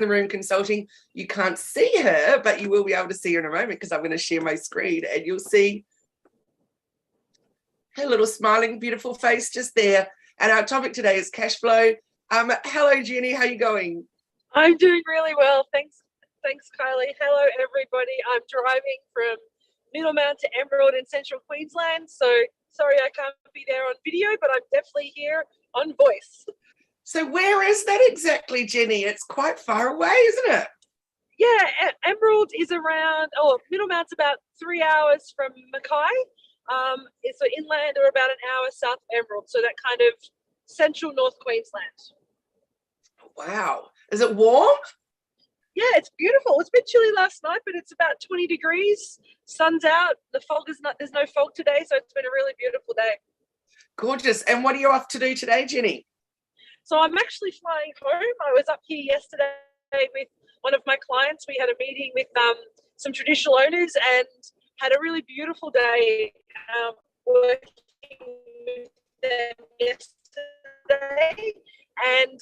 the room consulting. You can't see her, but you will be able to see her in a moment because I'm going to share my screen and you'll see her little smiling, beautiful face just there. And our topic today is cash flow. Hello, Jenni. How are you going? I'm doing really well. Thanks, Kylie. Hello, everybody. I'm driving from Middlemount to Emerald in central Queensland. So sorry I can't be there on video, but I'm definitely here on voice. So where is that exactly, Jenni? It's quite far away, isn't it? Yeah, Emerald is around, Middlemount's about 3 hours from Mackay. So inland or about an hour south of Emerald. So that kind of central North Queensland. Wow. Is it warm? Yeah, it's beautiful. It's been chilly last night, but it's about 20 degrees. Sun's out. The fog is not, there's no fog today. So it's been a really beautiful day. Gorgeous. And what are you off to do today, Jenni? So I'm actually flying home. I was up here yesterday with one of my clients. We had a meeting with some traditional owners and had a really beautiful day working with them yesterday. And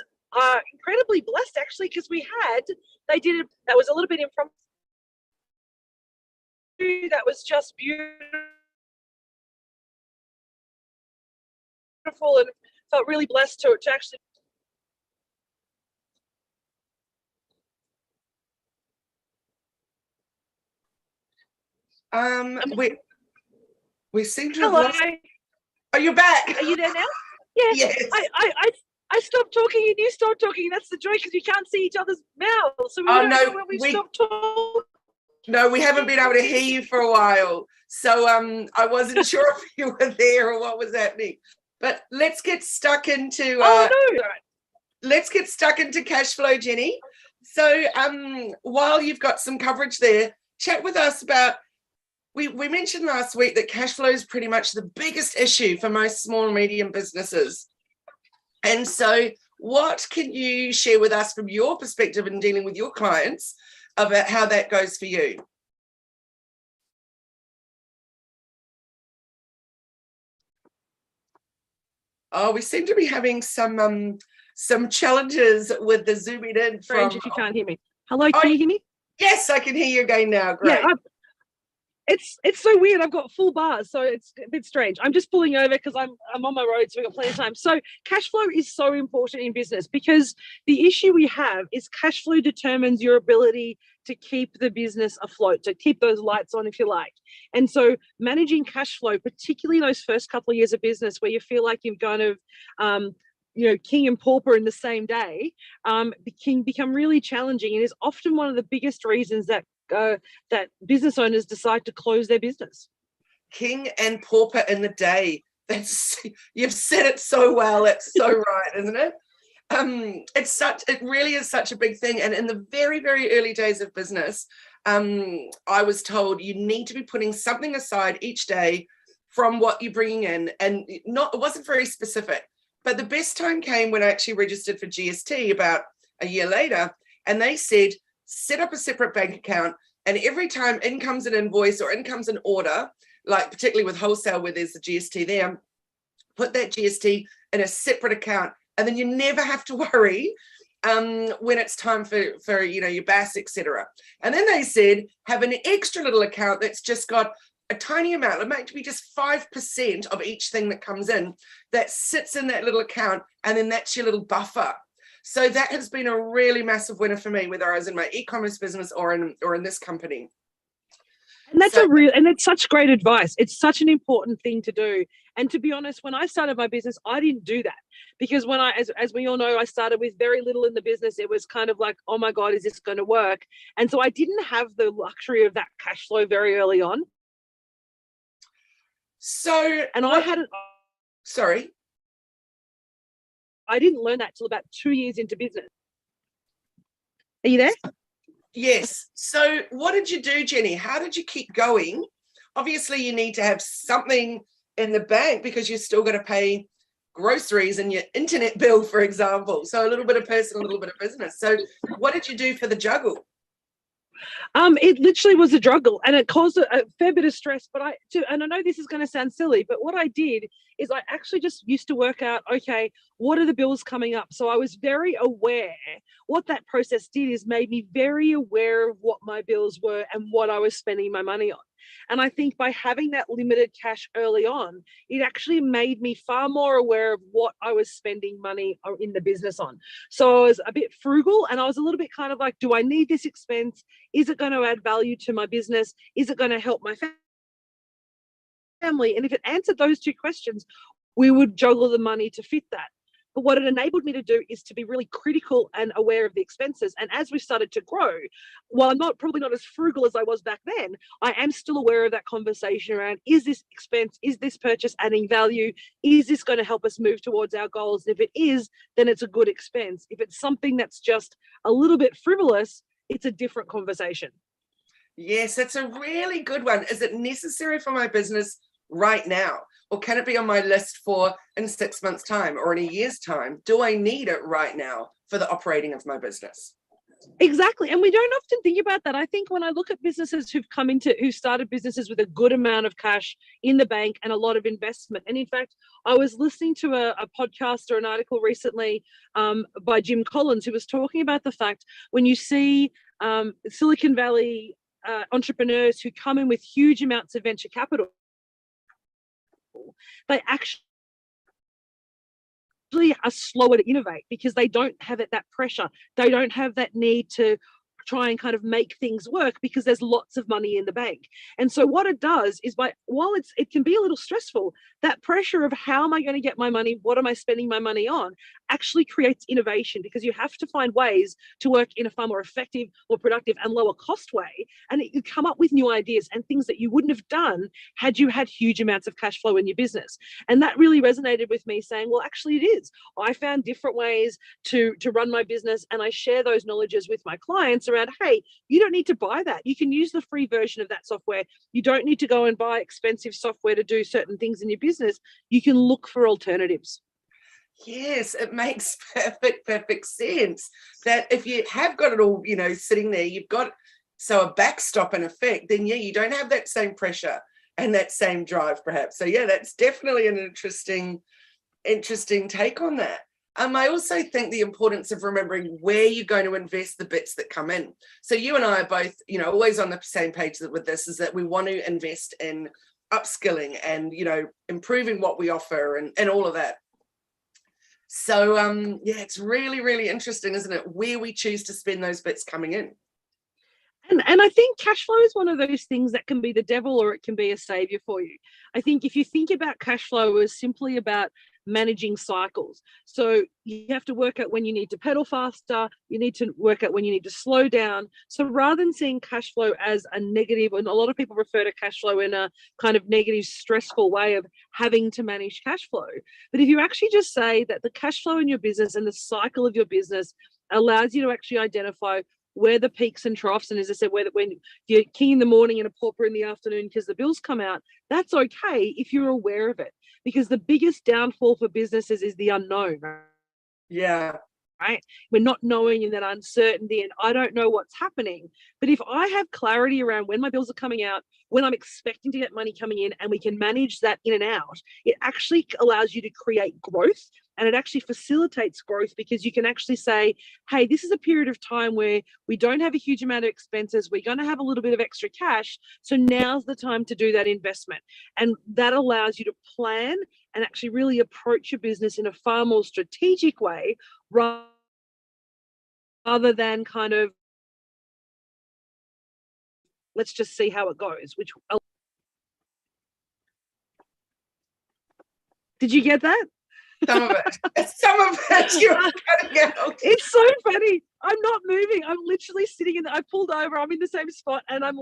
incredibly blessed actually, because that was a little bit impromptu. That was just beautiful and felt really blessed to actually. We seem to have Hello. lost. Oh, you're back. Are you there now? Yeah. Yes. I stopped talking and you stopped talking. That's the joy, because we can't see each other's mouths. So we don't know when we stopped talking. No, we haven't been able to hear you for a while. So I wasn't sure if you were there or what was happening. But let's get stuck into let's get stuck into cash flow, Jenni. So while you've got some coverage there, chat with us about, we mentioned last week that cash flow is pretty much the biggest issue for most small and medium businesses. And so what can you share with us from your perspective in dealing with your clients about how that goes for you? Oh, we seem to be having some challenges with the zooming in. Strange if you can't hear me. Hello, can you hear me? Yes, I can hear you again now. Great. Yeah, it's so weird. I've got full bars, so it's a bit strange. I'm just pulling over because I'm on my road, so we've got plenty of time. So cash flow is so important in business, because the issue we have is cash flow determines your ability to keep the business afloat, to keep those lights on, if you like. And so managing cash flow, particularly those first couple of years of business where you feel like you've kind of king and pauper in the same day, can become really challenging, and is often one of the biggest reasons that business owners decide to close their business. King and pauper in the day. You've said it so well. It's so right, isn't it? It really is such a big thing. And in the very, very early days of business, I was told you need to be putting something aside each day from what you're bringing in, and it wasn't very specific. But the best time came when I actually registered for GST about a year later, and they said, set up a separate bank account, and every time in comes an invoice or in comes an order, like particularly with wholesale where there's the GST there, put that GST in a separate account, and then you never have to worry when it's time for your BAS, etc. And then they said, have an extra little account that's just got a tiny amount, it might be just 5% of each thing that comes in, that sits in that little account, and then that's your little buffer. So that has been a really massive winner for me, whether I was in my e-commerce business or in this company. And that's and it's such great advice. It's such an important thing to do. And to be honest, when I started my business, I didn't do that, because when as we all know, I started with very little in the business. It was kind of like, oh my God, is this going to work? And so I didn't have the luxury of that cash flow very early on. So, and I hadn't. Sorry. I didn't learn that till about 2 years into business. Are you there? Yes. So what did you do, Jenni? How did you keep going? Obviously, you need to have something in the bank because you're still going to pay groceries and your internet bill, for example. So a little bit of personal, a little bit of business. So what did you do for the juggle? It literally was a struggle, and it caused a fair bit of stress. But and I know this is going to sound silly, but what I did is I actually just used to work out, okay, what are the bills coming up? So I was very aware. What that process did is made me very aware of what my bills were and what I was spending my money on. And I think by having that limited cash early on, it actually made me far more aware of what I was spending money in the business on. So I was a bit frugal, and I was a little bit kind of like, do I need this expense? Is it going to add value to my business? Is it going to help my family? And if it answered those two questions, we would juggle the money to fit that. But what it enabled me to do is to be really critical and aware of the expenses. And as we started to grow, while I'm probably not as frugal as I was back then, I am still aware of that conversation around, is this expense, is this purchase adding value? Is this going to help us move towards our goals? And if it is, then it's a good expense. If it's something that's just a little bit frivolous, it's a different conversation. Yes, it's a really good one. Is it necessary for my business right now? Or can it be on my list for in 6 months' time or in a year's time? Do I need it right now for the operating of my business? Exactly. And we don't often think about that. I think when I look at businesses who started businesses with a good amount of cash in the bank and a lot of investment. And in fact, I was listening to a podcast or an article recently by Jim Collins, who was talking about the fact when you see Silicon Valley entrepreneurs who come in with huge amounts of venture capital, they actually are slower to innovate because they don't have that pressure. They don't have that need to try and kind of make things work because there's lots of money in the bank. And so what it does is, while it can be a little stressful, that pressure of how am I going to get my money, what am I spending my money on, actually creates innovation, because you have to find ways to work in a far more effective, more productive and lower cost way. And you come up with new ideas and things that you wouldn't have done had you had huge amounts of cash flow in your business. And that really resonated with me, saying, well, actually it is. I found different ways to run my business, and I share those knowledges with my clients around, hey, you don't need to buy that. You can use the free version of that software. You don't need to go and buy expensive software to do certain things in your business. You can look for alternatives. Yes, it makes perfect sense that if you have got it all, sitting there, you've got a backstop in effect, then yeah, you don't have that same pressure and that same drive perhaps. So yeah, that's definitely an interesting take on that. I also think the importance of remembering where you're going to invest the bits that come in. So you and I are both, always on the same page with this, is that we want to invest in upskilling and, improving what we offer and all of that. So, yeah, it's really, really interesting, isn't it, where we choose to spend those bits coming in. And I think cash flow is one of those things that can be the devil or it can be a savior for you. I think if you think about cash flow as simply about managing cycles, so you have to work out when you need to pedal faster, you need to work out when you need to slow down. So rather than seeing cash flow as a negative, and a lot of people refer to cash flow in a kind of negative, stressful way of having to manage cash flow. But if you actually just say that the cash flow in your business and the cycle of your business allows you to actually identify where the peaks and troughs, and as I said, when you're king in the morning and a pauper in the afternoon because the bills come out, that's okay if you're aware of it. Because the biggest downfall for businesses is the unknown. Yeah. Right? We're not knowing in that uncertainty, and I don't know what's happening. But if I have clarity around when my bills are coming out, when I'm expecting to get money coming in, and we can manage that in and out, it actually allows you to create growth, and it actually facilitates growth, because you can actually say, hey, this is a period of time where we don't have a huge amount of expenses. We're going to have a little bit of extra cash. So now's the time to do that investment. And that allows you to plan and actually really approach your business in a far more strategic way, rather than kind of, let's just see how it goes. Did you get that? Some of it you're cutting out. It's so funny. I'm not moving. I'm literally sitting I pulled over. I'm in the same spot, and I'm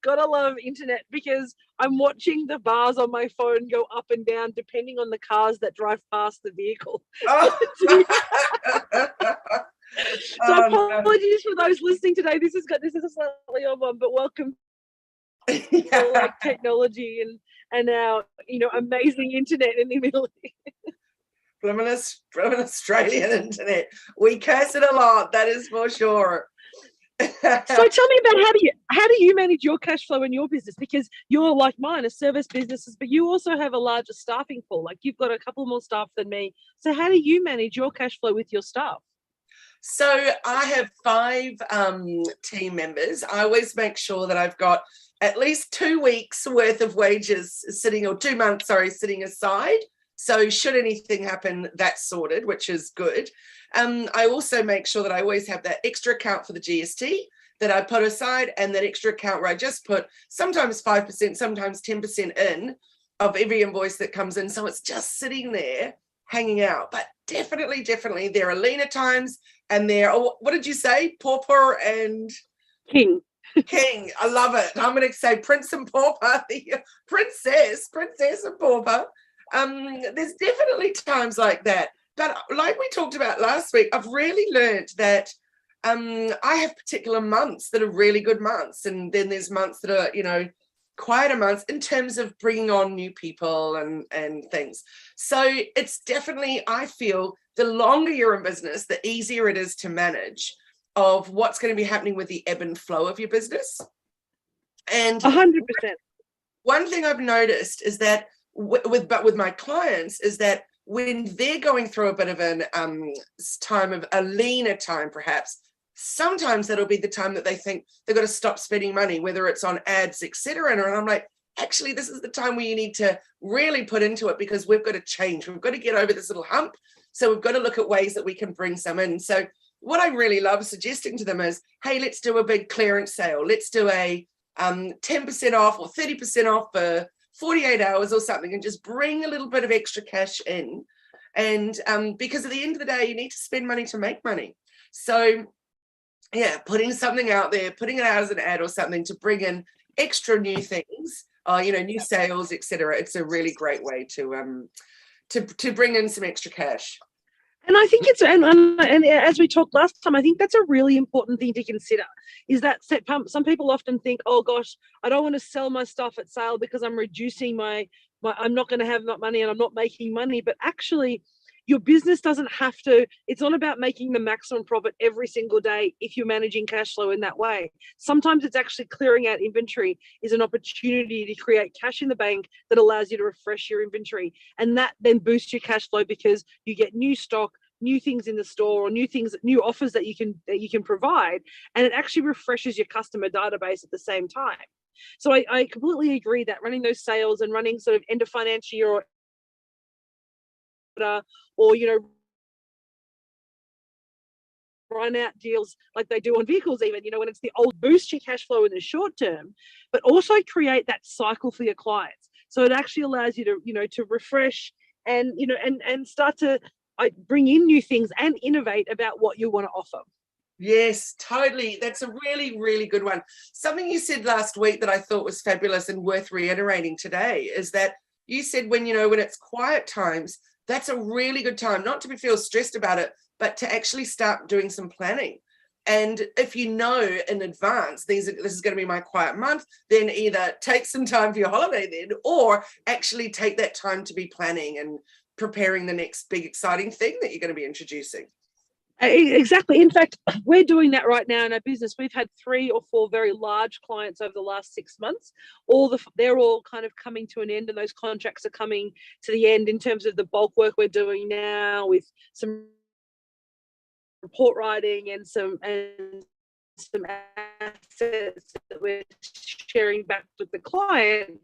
gotta love internet, because I'm watching the bars on my phone go up and down depending on the cars that drive past the vehicle. Oh. So apologies for those listening today. This is a slightly odd one, but welcome to like technology and our amazing internet in the Middle East. From an Australian internet, we curse it a lot, that is for sure. So tell me about how do you manage your cash flow in your business? Because you're like mine, a service businesses, but you also have a larger staffing pool. Like you've got a couple more staff than me. So how do you manage your cash flow with your staff? So I have 5 team members. I always make sure that I've got at least 2 weeks worth of wages sitting, or 2 months, sorry, sitting aside. So should anything happen, that's sorted, which is good. I also make sure that I always have that extra account for the GST that I put aside, and that extra account where I just put sometimes 5%, sometimes 10% in of every invoice that comes in. So it's just sitting there hanging out. But definitely, there are leaner times, and there, oh, what did you say? Pauper and King. King. I love it. I'm going to say Prince and Pauper, the princess and Pauper. There's definitely times like that. But like we talked about last week, I've really learned that I have particular months that are really good months. And then there's months that are, quieter months in terms of bringing on new people and things. So it's definitely, I feel, the longer you're in business, the easier it is to manage of what's going to be happening with the ebb and flow of your business. And 100%. one thing I've noticed is that with my clients is that when they're going through a bit of an time of a leaner time, perhaps, sometimes that'll be the time that they think they've got to stop spending money, whether it's on ads, etc. And I'm like, actually, this is the time where you need to really put into it, because we've got to change. We've got to get over this little hump. So we've got to look at ways that we can bring some in. So what I really love suggesting to them is, hey, let's do a big clearance sale. Let's do a 10% off or 30% off for 48 hours or something, and just bring a little bit of extra cash in. And because at the end of the day, you need to spend money to make money. So yeah, putting something out there, putting it out as an ad or something to bring in extra new things, new sales, etc. It's a really great way to bring in some extra cash. And I think it's, and as we talked last time, I think that's a really important thing to consider, is that some people often think, oh gosh, I don't want to sell my stuff at sale because I'm reducing I'm not going to have that money and I'm not making money. But actually, your business doesn't have to, it's not about making the maximum profit every single day if you're managing cash flow in that way. Sometimes it's actually clearing out inventory is an opportunity to create cash in the bank that allows you to refresh your inventory. And that then boosts your cash flow because you get new stock, new things in the store, or new offers that you can provide. And it actually refreshes your customer database at the same time. So I completely agree that running those sales and running sort of end of financial year or run out deals like they do on vehicles, even when it's the old, boost your cash flow in the short term, but also create that cycle for your clients. So it actually allows you to refresh and and start to bring in new things and innovate about what you want to offer. Yes, totally. That's a really, really good one. Something you said last week that I thought was fabulous and worth reiterating today is that you said when it's quiet times, that's a really good time, not to feel stressed about it, but to actually start doing some planning. And if you know in advance, this is going to be my quiet month, then either take some time for your holiday then, or actually take that time to be planning and preparing the next big exciting thing that you're going to be introducing. Exactly. In fact, we're doing that right now in our business. We've had 3 or 4 very large clients over the last 6 months. They're all kind of coming to an end, and those contracts are coming to the end in terms of the bulk work we're doing now, with some report writing and some assets that we're sharing back with the client.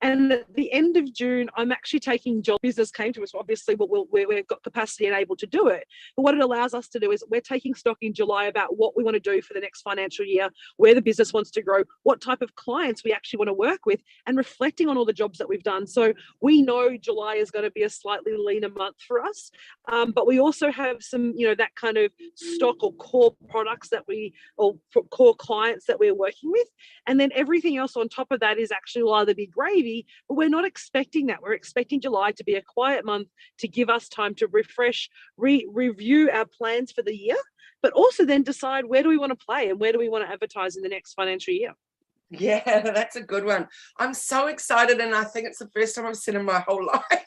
And at the end of June, I'm actually taking job. Business came to us. Obviously, we've got capacity and able to do it. But what it allows us to do is we're taking stock in July about what we want to do for the next financial year, where the business wants to grow, what type of clients we actually want to work with, and reflecting on all the jobs that we've done. So we know July is going to be a slightly leaner month for us. But we also have some, that kind of stock or core products or core clients that we're working with. And then everything else on top of that is actually will either be gravy, but we're not expecting that. We're expecting July to be a quiet month to give us time to refresh, review our plans for the year, but also then decide where do we want to play and where do we want to advertise in the next financial year. Yeah, that's a good one. I'm so excited, and I think it's the first time I've said in my whole life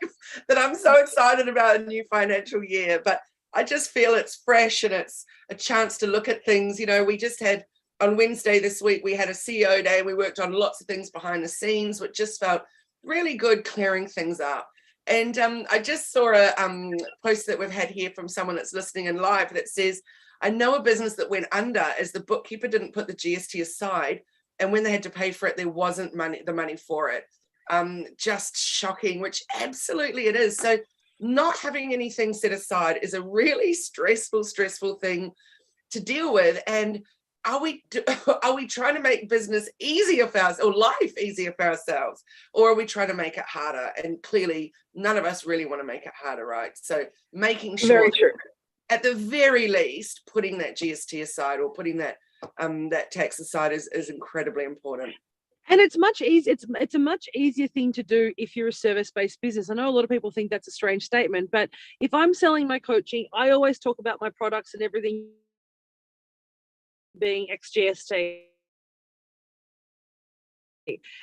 that I'm so excited about a new financial year. But I just feel it's fresh and it's a chance to look at things. We just had on Wednesday this week, we had a CEO day. We worked on lots of things behind the scenes, which just felt really good, clearing things up. And I just saw a post that we've had here from someone that's listening in live that says, I know a business that went under as the bookkeeper didn't put the GST aside, and when they had to pay for it, there wasn't the money for it. Just shocking, which absolutely it is. So not having anything set aside is a really stressful thing to deal with. And are we trying to make business easier for us, or life easier for ourselves, or are we trying to make it harder? And clearly none of us really want to make it harder, right? So making sure, very true, at the very least, putting that GST aside, or putting that that tax aside is incredibly important. And it's much easier. It's a much easier thing to do if you're a service-based business. I know a lot of people think that's a strange statement, but if I'm selling my coaching, I always talk about my products and everything being ex-GST.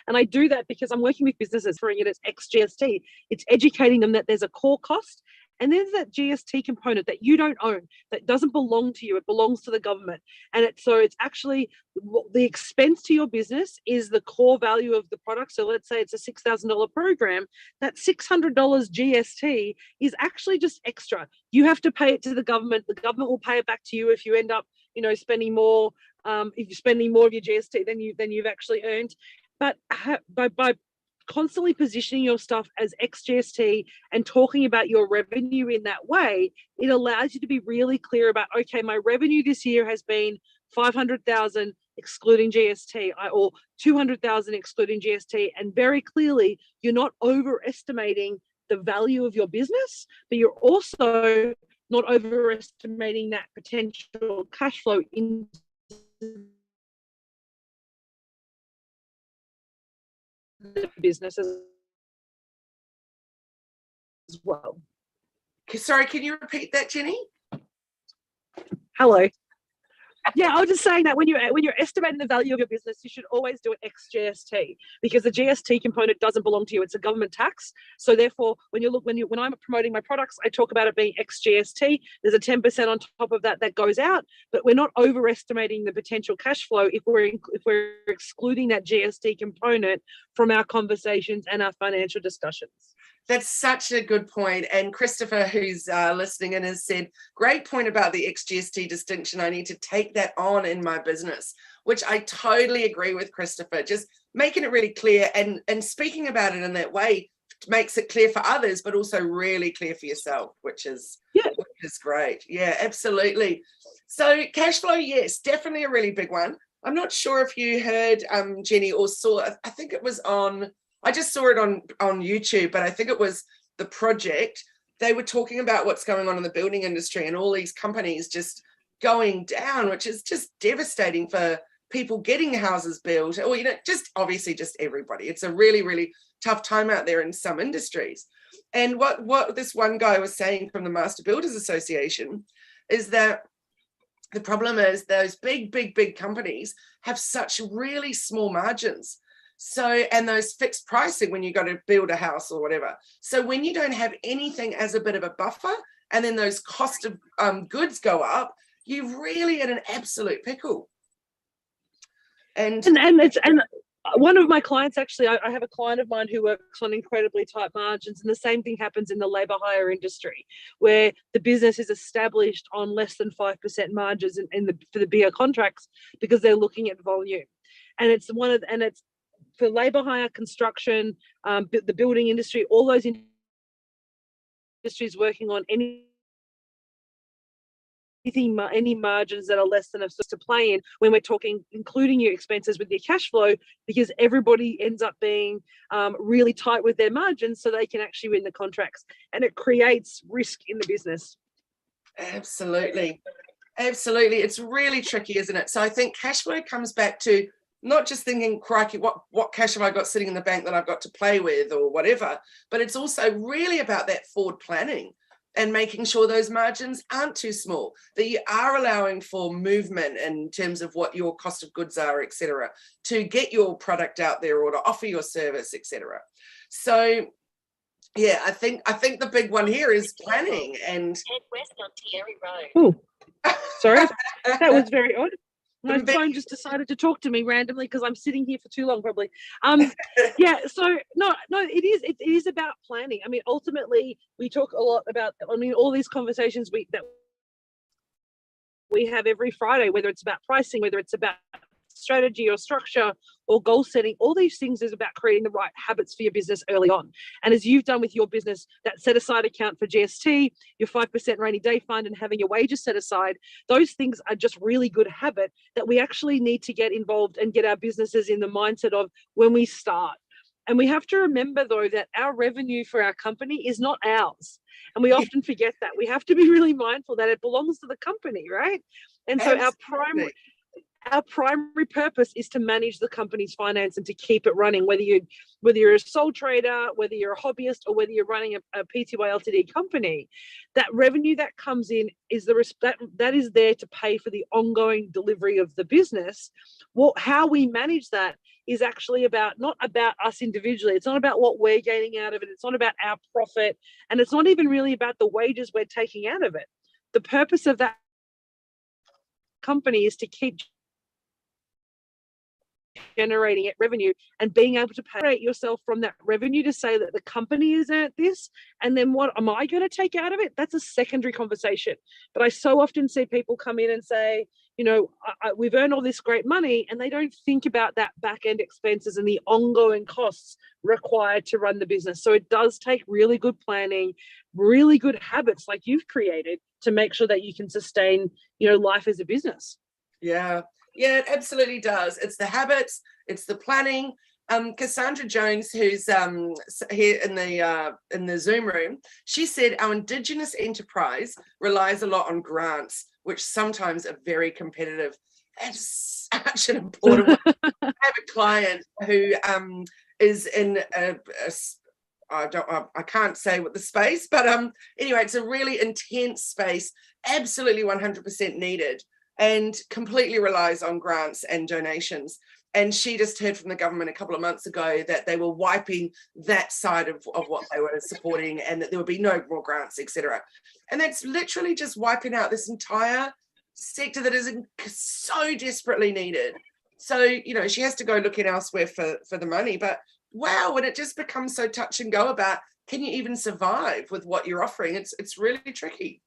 And I do that because I'm working with businesses for it as ex-GST. It's educating them that there's a core cost, and there's that GST component that you don't own, that doesn't belong to you. It belongs to the government. And it's actually the expense to your business is the core value of the product. So let's say it's a $6,000 program. That $600 GST is actually just extra. You have to pay it to the government. The government will pay it back to you if you end up, spending more. If you're spending more of your GST than you've actually earned. But by constantly positioning your stuff as ex-GST and talking about your revenue in that way, it allows you to be really clear about, okay, my revenue this year has been 500,000 excluding GST, or 200,000 excluding GST, and very clearly you're not overestimating the value of your business, but you're also not overestimating that potential cash flow into the business as well. Sorry, can you repeat that, Jenni? Hello. Yeah, I was just saying that when you're estimating the value of your business, you should always do it ex-GST, because the GST component doesn't belong to you. It's a government tax. So therefore, when I'm promoting my products, I talk about it being ex-GST. There's a 10% on top of that goes out, but we're not overestimating the potential cash flow if we're excluding that GST component from our conversations and our financial discussions. That's such a good point. And Christopher, who's listening in, has said, great point about the ex-GST distinction. I need to take that on in my business, which I totally agree with Christopher. Just making it really clear and speaking about it in that way makes it clear for others, but also really clear for yourself, which is great. Yeah, absolutely. So cash flow, yes, definitely a really big one. I'm not sure if you heard, Jenni, or saw, I think it was I just saw it on YouTube, but I think it was The Project. They were talking about what's going on in the building industry and all these companies just going down, which is just devastating for people getting houses built, or, just obviously just everybody. It's a really, really tough time out there in some industries. And what this one guy was saying from the Master Builders Association is that the problem is those big companies have such really small margins. So, and those fixed pricing when you got to build a house or whatever. So when you don't have anything as a bit of a buffer, and then those cost of goods go up, you're really in an absolute pickle. And one of my clients, actually, I have a client of mine who works on incredibly tight margins, and the same thing happens in the labour hire industry, where the business is established on less than 5% margins for the bigger contracts because they're looking at volume. And it's for labour hire, construction, the building industry, all those industries working on any margins that are less than a source to play in when we're talking including your expenses with your cash flow, because everybody ends up being really tight with their margins so they can actually win the contracts, and it creates risk in the business. Absolutely. It's really tricky, isn't it? So I think cash flow comes back to not just thinking, crikey, what cash have I got sitting in the bank that I've got to play with or whatever, but it's also really about that forward planning and making sure those margins aren't too small, that you are allowing for movement in terms of what your cost of goods are, etc., to get your product out there or to offer your service, etc. So yeah, I think the big one here is planning and head west on Thierry Road. Oh, sorry, that was very odd. My phone just decided to talk to me randomly because I'm sitting here for too long, probably. Yeah. So no, it is about planning. I mean, ultimately, we talk a lot about. I mean, all these conversations that we have every Friday, whether it's about pricing, whether it's about strategy or structure or goal setting, all these things is about creating the right habits for your business early on. And as you've done with your business, that set aside account for GST, your 5% rainy day fund, and having your wages set aside, those things are just really good habit that we actually need to get involved and get our businesses in the mindset of when we start. And we have to remember, though, that our revenue for our company is not ours. And we often forget that. We have to be really mindful that it belongs to the company, right? And so our primary purpose is to manage the company's finance and to keep it running, whether you're a sole trader, whether you're a hobbyist, or whether you're running a Pty Ltd company. That revenue that comes in is that is there to pay for the ongoing delivery of the business. How we manage that is actually not about us individually. It's not about what we're gaining out of it. It's not about our profit, and it's not even really about the wages we're taking out of it. The purpose of that company is to keep generating revenue and being able to pay yourself from that revenue to say that the company has earned this, and then what am I going to take out of it? That's a secondary conversation. But I so often see people come in and say, we've earned all this great money, and they don't think about that back end expenses and the ongoing costs required to run the business. So it does take really good planning, really good habits like you've created to make sure that you can sustain life as a business. Yeah, it absolutely does. It's the habits, it's the planning. Cassandra Jones, who's here in the Zoom room, she said our Indigenous enterprise relies a lot on grants, which sometimes are very competitive. That's such an important one. I have a client who is in I can't say what the space, but anyway, it's a really intense space, absolutely 100% needed, and completely relies on grants and donations. And she just heard from the government a couple of months ago that they were wiping that side of what they were supporting, and that there would be no more grants, etc. And that's literally just wiping out this entire sector that is so desperately needed. So, she has to go looking elsewhere for the money. But wow, when it just becomes so touch and go about, can you even survive with what you're offering? It's really tricky.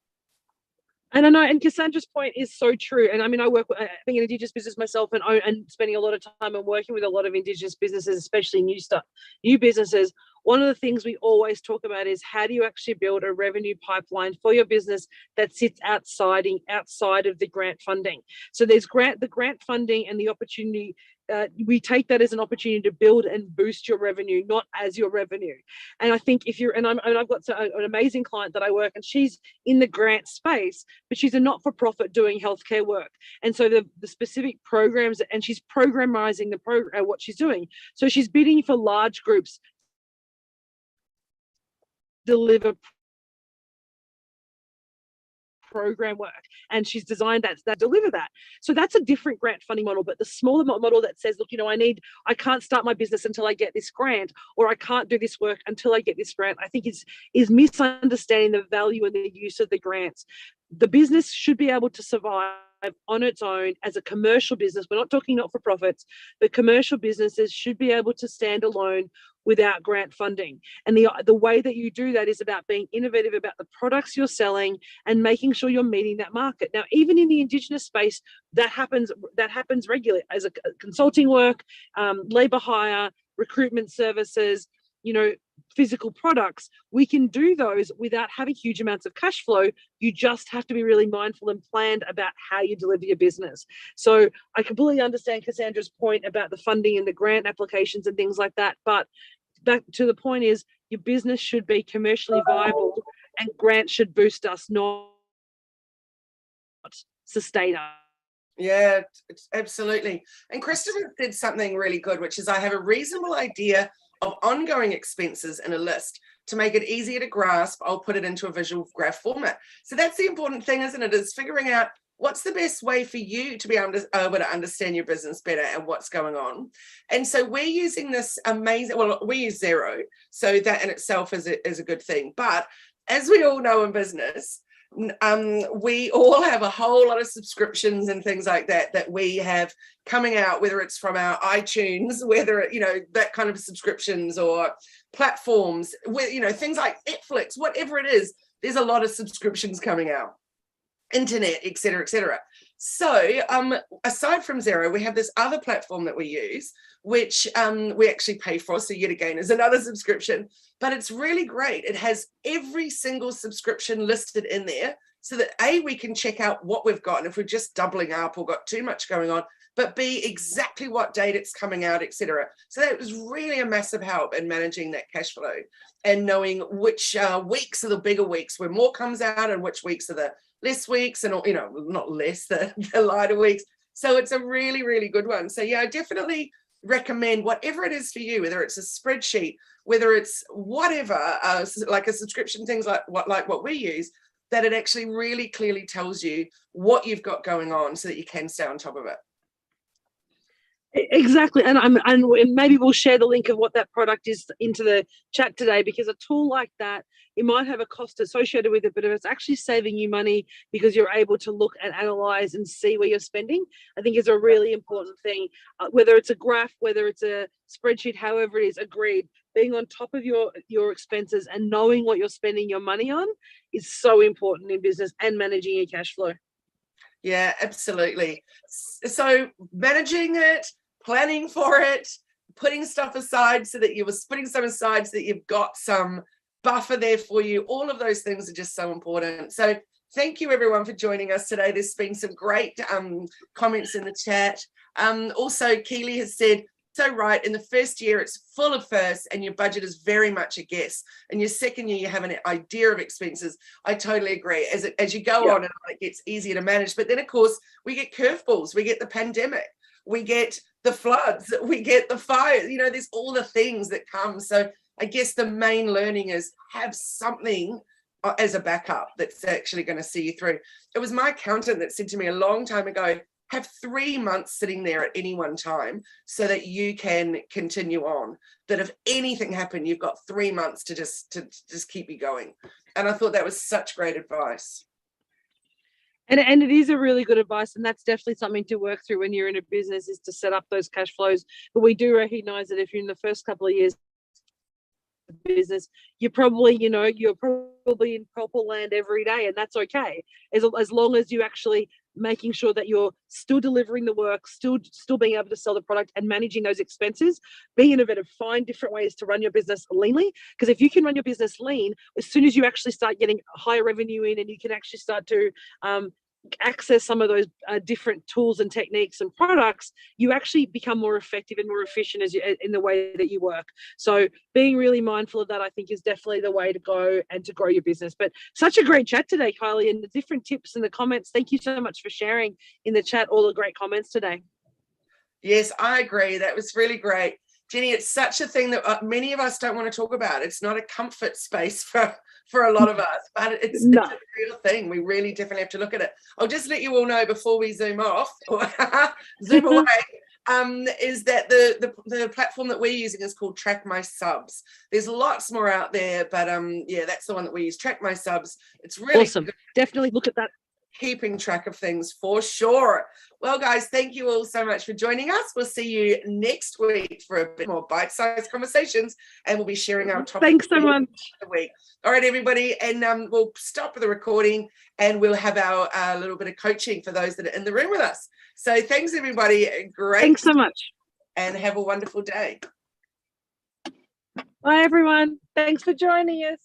And I know, and Cassandra's point is so true. And I mean, I work with being an Indigenous business myself, and spending a lot of time and working with a lot of Indigenous businesses, especially new businesses. One of the things we always talk about is how do you actually build a revenue pipeline for your business that sits outside of the grant funding. So there's the grant funding and the opportunity. We take that as an opportunity to build and boost your revenue, not as your revenue. And I think I've got an amazing client that I work, and she's in the grant space, but she's a not-for-profit doing healthcare work. And so the specific programs, and she's programmizing the program, what she's doing. So she's bidding for large groups, deliver program work, and she's designed that deliver that. So that's a different grant funding model. But the smaller model that says, look, I can't start my business until I get this grant, or I can't do this work until I get this grant, I think is misunderstanding the value and the use of the grants. The business should be able to survive on its own as a commercial business. We're not talking not-for-profits, but commercial businesses should be able to stand alone without grant funding. And the way that you do that is about being innovative about the products you're selling and making sure you're meeting that market. Now, even in the Indigenous space, that happens regularly as a consulting work, labor hire, recruitment services, physical products. We can do those without having huge amounts of cash flow. You just have to be really mindful and planned about how you deliver your business. So I completely understand Cassandra's point about the funding and the grant applications and things like that. But back to the point is, your business should be commercially viable, and grants should boost us, not sustain us. Yeah, absolutely. And Christopher did something really good, which is I have a reasonable idea of ongoing expenses in a list. To make it easier to grasp, I'll put it into a visual graph format. So that's the important thing, isn't it? Is figuring out what's the best way for you to be able to understand your business better and what's going on. And so we're using this amazing, we use Xero, so that in itself is a good thing. But as we all know in business, We all have a whole lot of subscriptions and things like that we have coming out, whether it's from our iTunes, whether, you know, that kind of subscriptions, or platforms, with, you know, things like Netflix, whatever it is, there's a lot of subscriptions coming out, internet, etc., etc. So aside from Xero, we have this other platform that we use, which we actually pay for, so yet again is another subscription, but it's really great. It has every single subscription listed in there, so that A, we can check out what we've got, and if we're just doubling up or got too much going on, but B, exactly what date it's coming out, etc. So that was really a massive help in managing that cash flow and knowing which weeks are the bigger weeks where more comes out, and which weeks are the less weeks, and, you know, not less, the lighter weeks. So it's a really, really good one. So yeah, I definitely recommend whatever it is for you, whether it's a spreadsheet, whether it's whatever, like a subscription, things like what we use, that it actually really clearly tells you what you've got going on so that you can stay on top of it. Exactly, and maybe we'll share the link of what that product is into the chat today, because a tool like that, it might have a cost associated with it, but if it's actually saving you money because you're able to look and analyze and see where you're spending, I think is a really important thing. Whether it's a graph, whether it's a spreadsheet, however it is, agreed. Being on top of your expenses and knowing what you're spending your money on is so important in business and managing your cash flow. Yeah, absolutely. So managing it, planning for it, putting stuff aside so that you've got some buffer there for you. All of those things are just so important. So thank you everyone for joining us today. There's been some great comments in the chat. Also, Kylie has said, so right, in the first year it's full of firsts and your budget is very much a guess. In your second year you have an idea of expenses. I totally agree. As you go on, it gets easier to manage. But then of course we get curveballs, we get the pandemic, we get the floods, we get the fires, you know, there's all the things that come. So I guess the main learning is have something as a backup that's actually going to see you through. It was my accountant that said to me a long time ago, have 3 months sitting there at any one time so that you can continue on. That if anything happened, you've got 3 months to just keep you going. And I thought that was such great advice. And it is a really good advice, and that's definitely something to work through when you're in a business, is to set up those cash flows. But we do recognize that if you're in the first couple of years of business, you're probably in proper land every day, and that's okay, as long as you actually making sure that you're still delivering the work, still being able to sell the product and managing those expenses, being innovative, find different ways to run your business leanly. Because if you can run your business lean, as soon as you actually start getting higher revenue in, and you can actually start to access some of those different tools and techniques and products, you actually become more effective and more efficient in the way that you work. So being really mindful of that, I think, is definitely the way to go and to grow your business. But such a great chat today, Kylie, and the different tips in the comments. Thank you so much for sharing in the chat all the great comments today. Yes, I agree. That was really great. Jenni, it's such a thing that many of us don't want to talk about. It's not a comfort space for a lot of us, but it's a real thing. We really definitely have to look at it. I'll just let you all know before we zoom off or zoom away, is that the platform that we're using is called Track My Subs. There's lots more out there, but yeah, that's the one that we use, Track My Subs. It's really awesome. Definitely look at that. Keeping track of things for sure. Well, guys, thank you all so much for joining us. We'll see you next week for a bit more bite-sized conversations, and we'll be sharing our topics. Thanks so much. The week. All right, everybody, and we'll stop the recording, and we'll have our little bit of coaching for those that are in the room with us. So thanks, everybody. Great. Thanks so much. And have a wonderful day. Bye, everyone. Thanks for joining us.